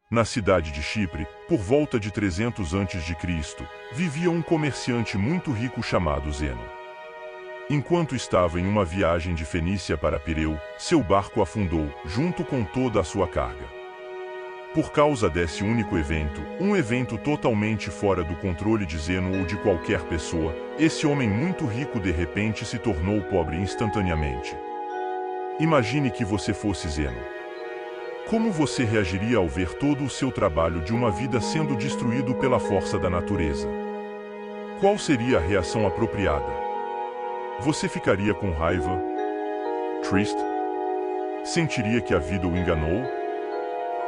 Na cidade de Chipre, por volta de 300 a.C., vivia um comerciante muito rico chamado Zeno. Enquanto estava em uma viagem de Fenícia para Pireu, seu barco afundou, junto com toda a sua carga. Por causa desse único evento, um evento totalmente fora do controle de Zeno ou de qualquer pessoa, esse homem muito rico de repente se tornou pobre instantaneamente. Imagine que você fosse Zeno. Como você reagiria ao ver todo o seu trabalho de uma vida sendo destruído pela força da natureza? Qual seria a reação apropriada? Você ficaria com raiva? Triste? Sentiria que a vida o enganou?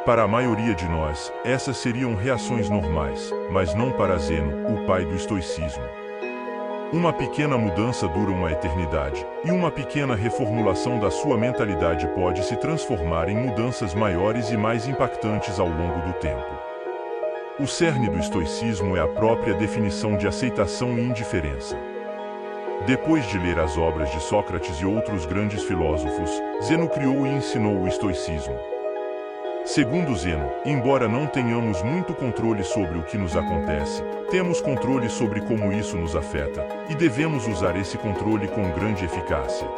Para a maioria de nós, essas seriam reações normais, mas não para Zeno, o pai do estoicismo. Uma pequena mudança dura uma eternidade, e uma pequena reformulação da sua mentalidade pode se transformar em mudanças maiores e mais impactantes ao longo do tempo. O cerne do estoicismo é a própria definição de aceitação e indiferença. Depois de ler as obras de Sócrates e outros grandes filósofos, Zeno criou e ensinou o estoicismo. Segundo Zeno, embora não tenhamos muito controle sobre o que nos acontece, temos controle sobre como isso nos afeta, e devemos usar esse controle com grande eficácia.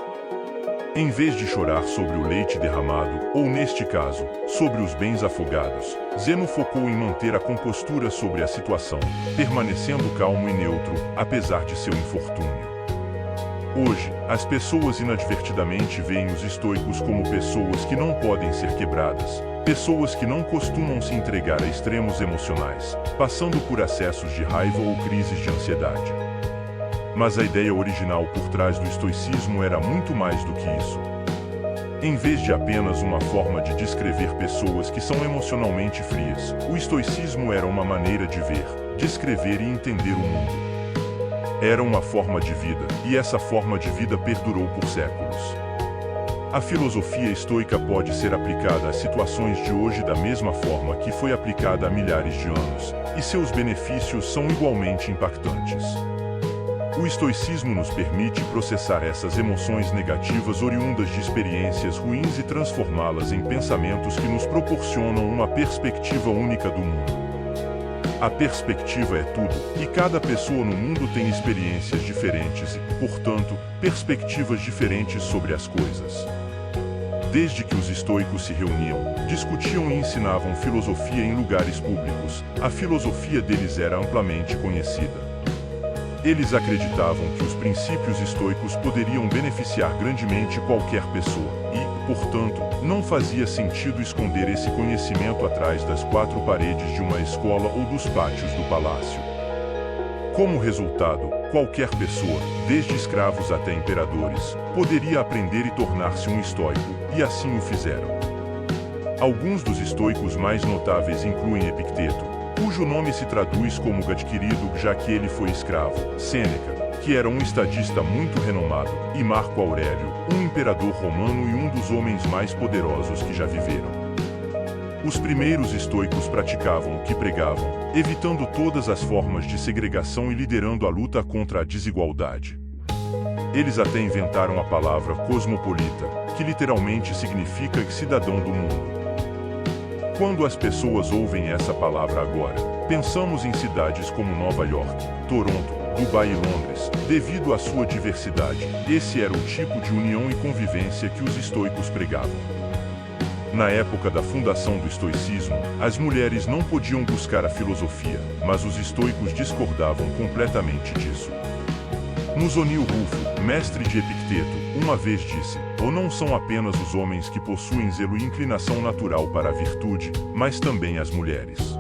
Em vez de chorar sobre o leite derramado, ou neste caso, sobre os bens afogados, Zeno focou em manter a compostura sobre a situação, permanecendo calmo e neutro, apesar de seu infortúnio. Hoje, as pessoas inadvertidamente veem os estoicos como pessoas que não podem ser quebradas, pessoas que não costumam se entregar a extremos emocionais, passando por acessos de raiva ou crises de ansiedade. Mas a ideia original por trás do estoicismo era muito mais do que isso. Em vez de apenas uma forma de descrever pessoas que são emocionalmente frias, o estoicismo era uma maneira de ver, descrever e entender o mundo. Era uma forma de vida, e essa forma de vida perdurou por séculos. A filosofia estoica pode ser aplicada às situações de hoje da mesma forma que foi aplicada há milhares de anos, e seus benefícios são igualmente impactantes. O estoicismo nos permite processar essas emoções negativas oriundas de experiências ruins e transformá-las em pensamentos que nos proporcionam uma perspectiva única do mundo. A perspectiva é tudo, e cada pessoa no mundo tem experiências diferentes e, portanto, perspectivas diferentes sobre as coisas. Desde que os estoicos se reuniam, discutiam e ensinavam filosofia em lugares públicos, a filosofia deles era amplamente conhecida. Eles acreditavam que os princípios estoicos poderiam beneficiar grandemente qualquer pessoa e, portanto, não fazia sentido esconder esse conhecimento atrás das quatro paredes de uma escola ou dos pátios do palácio. Como resultado, qualquer pessoa, desde escravos até imperadores, poderia aprender e tornar-se um estoico, e assim o fizeram. Alguns dos estoicos mais notáveis incluem Epicteto, cujo nome se traduz como adquirido já que ele foi escravo, Sêneca, que era um estadista muito renomado, e Marco Aurélio, um imperador romano e um dos homens mais poderosos que já viveram. Os primeiros estoicos praticavam o que pregavam, evitando todas as formas de segregação e liderando a luta contra a desigualdade. Eles até inventaram a palavra cosmopolita, que literalmente significa cidadão do mundo. Quando as pessoas ouvem essa palavra agora, pensamos em cidades como Nova York, Toronto, Dubai e Londres, devido à sua diversidade. Esse era o tipo de união e convivência que os estoicos pregavam. Na época da fundação do estoicismo, as mulheres não podiam buscar a filosofia, mas os estoicos discordavam completamente disso. Musonio Rufo, mestre de Epicteto, uma vez disse: "Ou não são apenas os homens que possuem zelo e inclinação natural para a virtude, mas também as mulheres.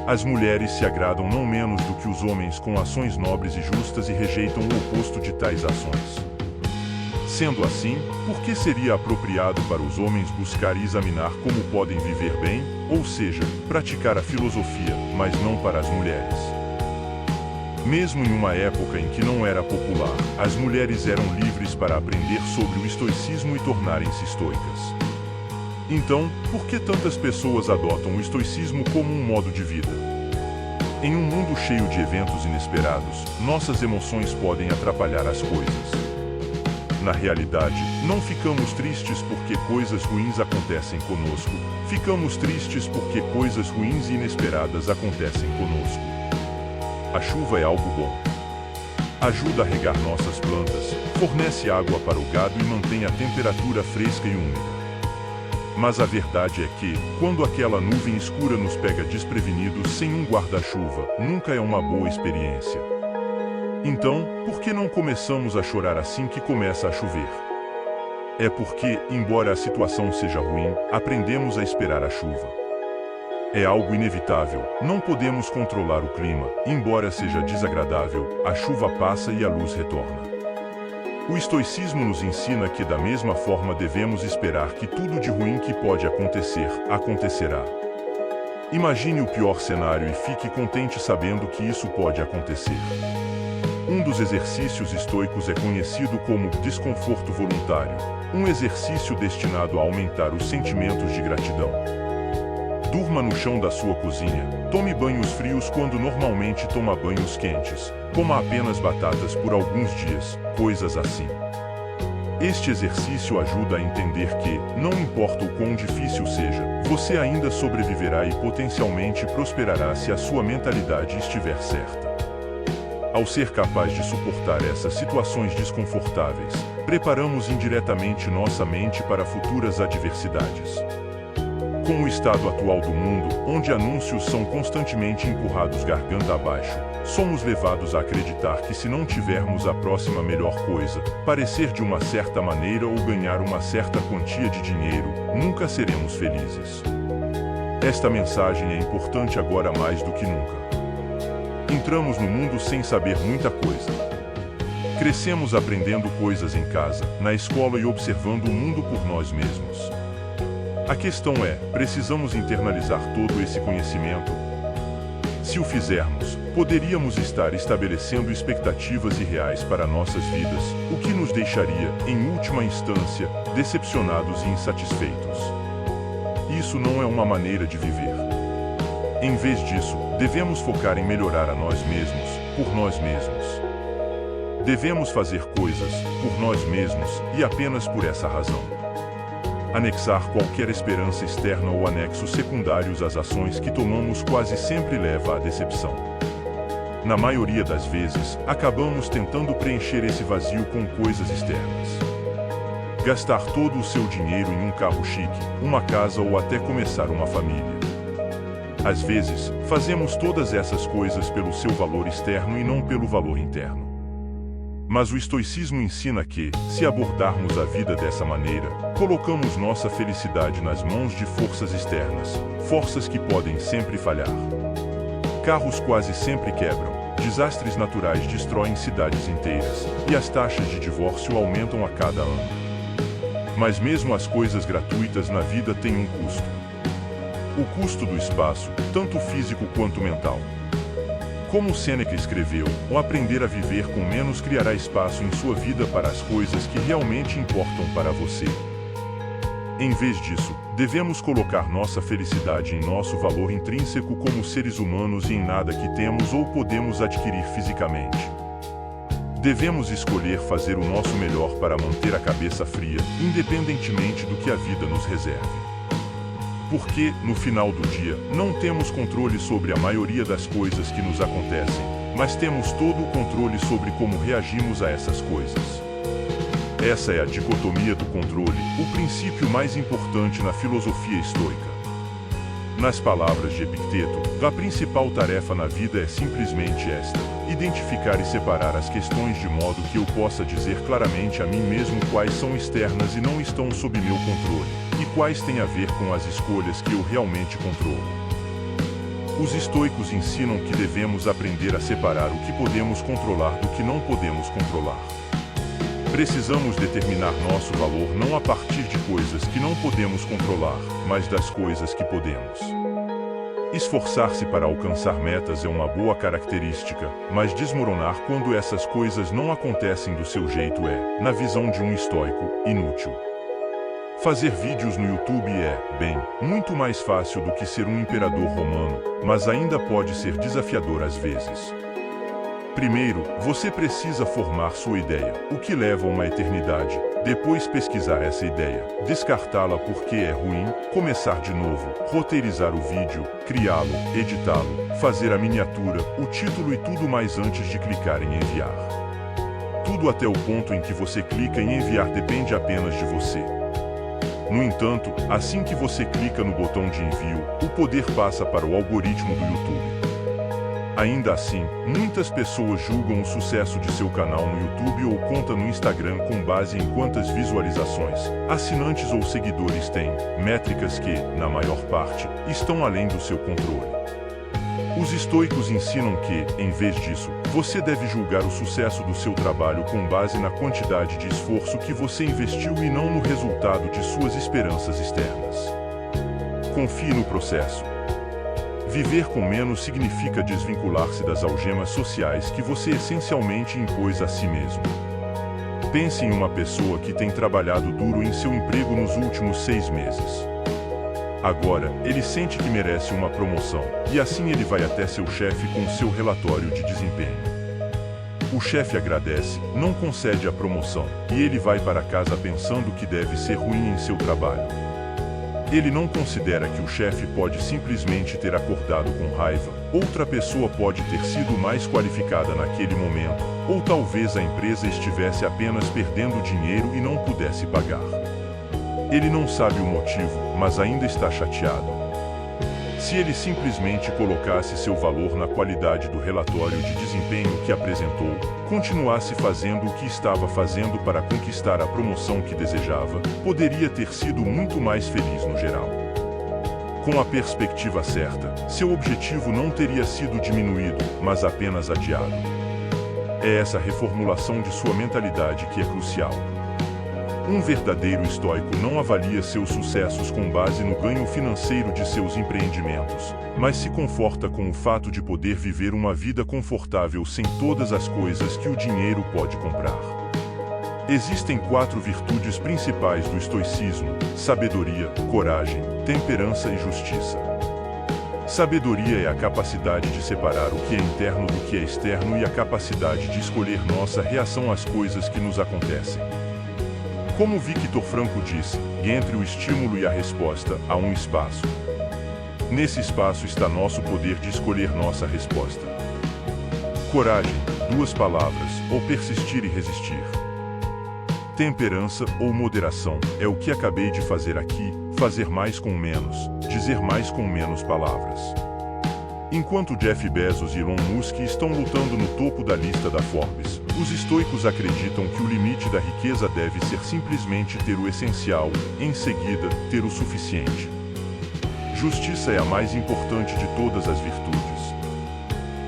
As mulheres se agradam não menos do que os homens com ações nobres e justas e rejeitam o oposto de tais ações. Sendo assim, por que seria apropriado para os homens buscar e examinar como podem viver bem, ou seja, praticar a filosofia, mas não para as mulheres?" Mesmo em uma época em que não era popular, as mulheres eram livres para aprender sobre o estoicismo e tornarem-se estoicas. Então, por que tantas pessoas adotam o estoicismo como um modo de vida? Em um mundo cheio de eventos inesperados, nossas emoções podem atrapalhar as coisas. Na realidade, não ficamos tristes porque coisas ruins acontecem conosco, Ficamos tristes porque coisas ruins e inesperadas acontecem conosco. A chuva é algo bom. Ajuda a regar nossas plantas, fornece água para o gado e mantém a temperatura fresca e úmida. Mas a verdade é que, quando aquela nuvem escura nos pega desprevenidos sem um guarda-chuva, nunca é uma boa experiência. Então, por que não começamos a chorar assim que começa a chover? É porque, embora a situação seja ruim, aprendemos a esperar a chuva. É algo inevitável, não podemos controlar o clima, embora seja desagradável, a chuva passa e a luz retorna. O estoicismo nos ensina que da mesma forma devemos esperar que tudo de ruim que pode acontecer, acontecerá. Imagine o pior cenário e fique contente sabendo que isso pode acontecer. Um dos exercícios estoicos é conhecido como desconforto voluntário, um exercício destinado a aumentar os sentimentos de gratidão. Durma no chão da sua cozinha, tome banhos frios quando normalmente toma banhos quentes, coma apenas batatas por alguns dias, coisas assim. Este exercício ajuda a entender que, não importa o quão difícil seja, você ainda sobreviverá e potencialmente prosperará se a sua mentalidade estiver certa. Ao ser capaz de suportar essas situações desconfortáveis, preparamos indiretamente nossa mente para futuras adversidades. Com o estado atual do mundo, onde anúncios são constantemente empurrados garganta abaixo, somos levados a acreditar que se não tivermos a próxima melhor coisa, parecer de uma certa maneira ou ganhar uma certa quantia de dinheiro, nunca seremos felizes. Esta mensagem é importante agora mais do que nunca. Entramos no mundo sem saber muita coisa. Crescemos aprendendo coisas em casa, na escola e observando o mundo por nós mesmos. A questão é, precisamos internalizar todo esse conhecimento? Se o fizermos, poderíamos estar estabelecendo expectativas irreais para nossas vidas, o que nos deixaria, em última instância, decepcionados e insatisfeitos. Isso não é uma maneira de viver. Em vez disso, devemos focar em melhorar a nós mesmos, por nós mesmos. Devemos fazer coisas, por nós mesmos, e apenas por essa razão. Anexar qualquer esperança externa ou anexos secundários às ações que tomamos quase sempre leva à decepção. Na maioria das vezes, acabamos tentando preencher esse vazio com coisas externas. Gastar todo o seu dinheiro em um carro chique, uma casa ou até começar uma família. Às vezes, fazemos todas essas coisas pelo seu valor externo e não pelo valor interno. Mas o estoicismo ensina que, se abordarmos a vida dessa maneira, colocamos nossa felicidade nas mãos de forças externas, forças que podem sempre falhar. Carros quase sempre quebram, desastres naturais destroem cidades inteiras, e as taxas de divórcio aumentam a cada ano. Mas mesmo as coisas gratuitas na vida têm um custo. O custo do espaço, tanto físico quanto mental. Como Sêneca escreveu, o aprender a viver com menos criará espaço em sua vida para as coisas que realmente importam para você. Em vez disso, devemos colocar nossa felicidade em nosso valor intrínseco como seres humanos e em nada que temos ou podemos adquirir fisicamente. Devemos escolher fazer o nosso melhor para manter a cabeça fria, independentemente do que a vida nos reserve. Porque, no final do dia, não temos controle sobre a maioria das coisas que nos acontecem, mas temos todo o controle sobre como reagimos a essas coisas. Essa é a dicotomia do controle, o princípio mais importante na filosofia estoica. Nas palavras de Epicteto, a principal tarefa na vida é simplesmente esta: identificar e separar as questões de modo que eu possa dizer claramente a mim mesmo quais são externas e não estão sob meu controle, e quais têm a ver com as escolhas que eu realmente controlo. Os estoicos ensinam que devemos aprender a separar o que podemos controlar do que não podemos controlar. Precisamos determinar nosso valor não a partir de coisas que não podemos controlar, mas das coisas que podemos. Esforçar-se para alcançar metas é uma boa característica, mas desmoronar quando essas coisas não acontecem do seu jeito é, na visão de um estoico, inútil. Fazer vídeos no YouTube é, bem, muito mais fácil do que ser um imperador romano, mas ainda pode ser desafiador às vezes. Primeiro, você precisa formar sua ideia, o que leva uma eternidade, Depois pesquisar essa ideia, descartá-la porque é ruim, começar de novo, roteirizar o vídeo, criá-lo, editá-lo, fazer a miniatura, o título e tudo mais antes de clicar em enviar. Tudo até o ponto em que você clica em enviar depende apenas de você. No entanto, assim que você clica no botão de envio, o poder passa para o algoritmo do YouTube. Ainda assim, muitas pessoas julgam o sucesso de seu canal no YouTube ou conta no Instagram com base em quantas visualizações, assinantes ou seguidores têm, métricas que, na maior parte, estão além do seu controle. Os estoicos ensinam que, em vez disso, você deve julgar o sucesso do seu trabalho com base na quantidade de esforço que você investiu e não no resultado de suas esperanças externas. Confie no processo. Viver com menos significa desvincular-se das algemas sociais que você essencialmente impôs a si mesmo. Pense em uma pessoa que tem trabalhado duro em seu emprego nos últimos 6 meses. Agora, ele sente que merece uma promoção, e assim ele vai até seu chefe com seu relatório de desempenho. O chefe agradece, não concede a promoção, e ele vai para casa pensando que deve ser ruim em seu trabalho. Ele não considera que o chefe pode simplesmente ter acordado com raiva, outra pessoa pode ter sido mais qualificada naquele momento, ou talvez a empresa estivesse apenas perdendo dinheiro e não pudesse pagar. Ele não sabe o motivo, mas ainda está chateado. Se ele simplesmente colocasse seu valor na qualidade do relatório de desempenho que apresentou, continuasse fazendo o que estava fazendo para conquistar a promoção que desejava, poderia ter sido muito mais feliz no geral. Com a perspectiva certa, seu objetivo não teria sido diminuído, mas apenas adiado. É essa reformulação de sua mentalidade que é crucial. Um verdadeiro estoico não avalia seus sucessos com base no ganho financeiro de seus empreendimentos, mas se conforta com o fato de poder viver uma vida confortável sem todas as coisas que o dinheiro pode comprar. Existem 4 virtudes principais do estoicismo: sabedoria, coragem, temperança e justiça. Sabedoria é a capacidade de separar o que é interno do que é externo e a capacidade de escolher nossa reação às coisas que nos acontecem. Como Victor Frankl disse, entre o estímulo e a resposta, há um espaço. Nesse espaço está nosso poder de escolher nossa resposta. Coragem, 2 palavras, ou persistir e resistir. Temperança, ou moderação, é o que acabei de fazer aqui, fazer mais com menos, dizer mais com menos palavras. Enquanto Jeff Bezos e Elon Musk estão lutando no topo da lista da Forbes, os estoicos acreditam que o limite da riqueza deve ser simplesmente ter o essencial, em seguida, ter o suficiente. Justiça é a mais importante de todas as virtudes.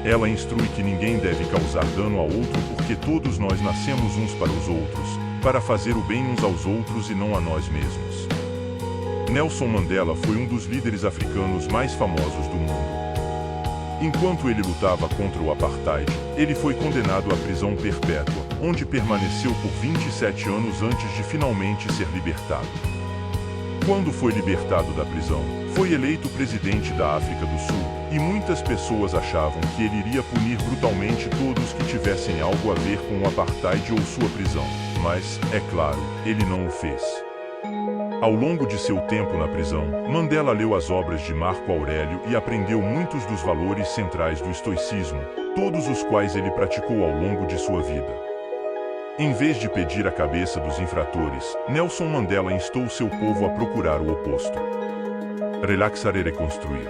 Ela instrui que ninguém deve causar dano ao outro porque todos nós nascemos uns para os outros, para fazer o bem uns aos outros e não a nós mesmos. Nelson Mandela foi um dos líderes africanos mais famosos do mundo. Enquanto ele lutava contra o apartheid, ele foi condenado à prisão perpétua, onde permaneceu por 27 anos antes de finalmente ser libertado. Quando foi libertado da prisão, foi eleito presidente da África do Sul, e muitas pessoas achavam que ele iria punir brutalmente todos que tivessem algo a ver com o apartheid ou sua prisão, mas, é claro, ele não o fez. Ao longo de seu tempo na prisão, Mandela leu as obras de Marco Aurélio e aprendeu muitos dos valores centrais do estoicismo, todos os quais ele praticou ao longo de sua vida. Em vez de pedir a cabeça dos infratores, Nelson Mandela instou seu povo a procurar o oposto. Relaxar e reconstruir.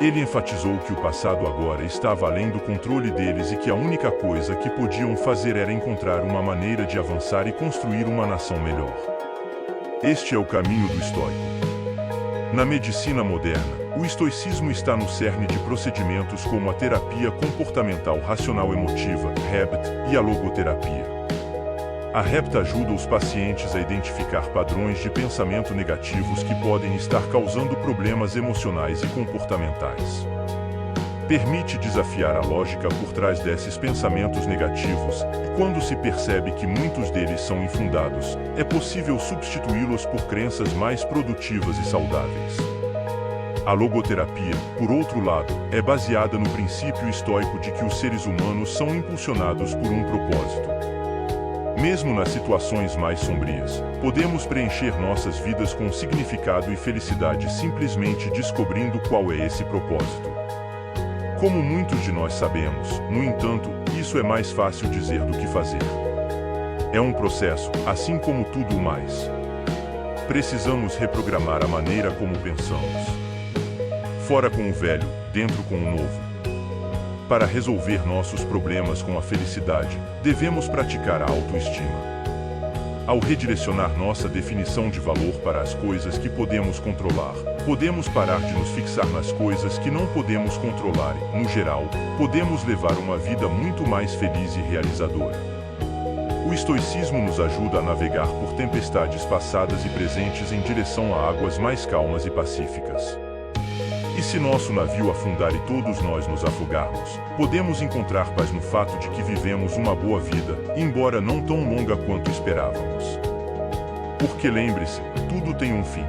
Ele enfatizou que o passado agora estava além do controle deles e que a única coisa que podiam fazer era encontrar uma maneira de avançar e construir uma nação melhor. Este é o caminho do estoico. Na medicina moderna, o estoicismo está no cerne de procedimentos como a terapia comportamental racional emotiva, REBT, e a logoterapia. A REBT ajuda os pacientes a identificar padrões de pensamento negativos que podem estar causando problemas emocionais e comportamentais. Permite desafiar a lógica por trás desses pensamentos negativos, e quando se percebe que muitos deles são infundados, é possível substituí-los por crenças mais produtivas e saudáveis. A logoterapia, por outro lado, é baseada no princípio estoico de que os seres humanos são impulsionados por um propósito. Mesmo nas situações mais sombrias, podemos preencher nossas vidas com significado e felicidade simplesmente descobrindo qual é esse propósito. Como muitos de nós sabemos, no entanto, isso é mais fácil dizer do que fazer. É um processo, assim como tudo o mais. Precisamos reprogramar a maneira como pensamos. Fora com o velho, dentro com o novo. Para resolver nossos problemas com a felicidade, devemos praticar a autoestima. Ao redirecionar nossa definição de valor para as coisas que podemos controlar, podemos parar de nos fixar nas coisas que não podemos controlar e, no geral, podemos levar uma vida muito mais feliz e realizadora. O estoicismo nos ajuda a navegar por tempestades passadas e presentes em direção a águas mais calmas e pacíficas. E se nosso navio afundar e todos nós nos afogarmos, podemos encontrar paz no fato de que vivemos uma boa vida, embora não tão longa quanto esperávamos. Porque lembre-se, tudo tem um fim.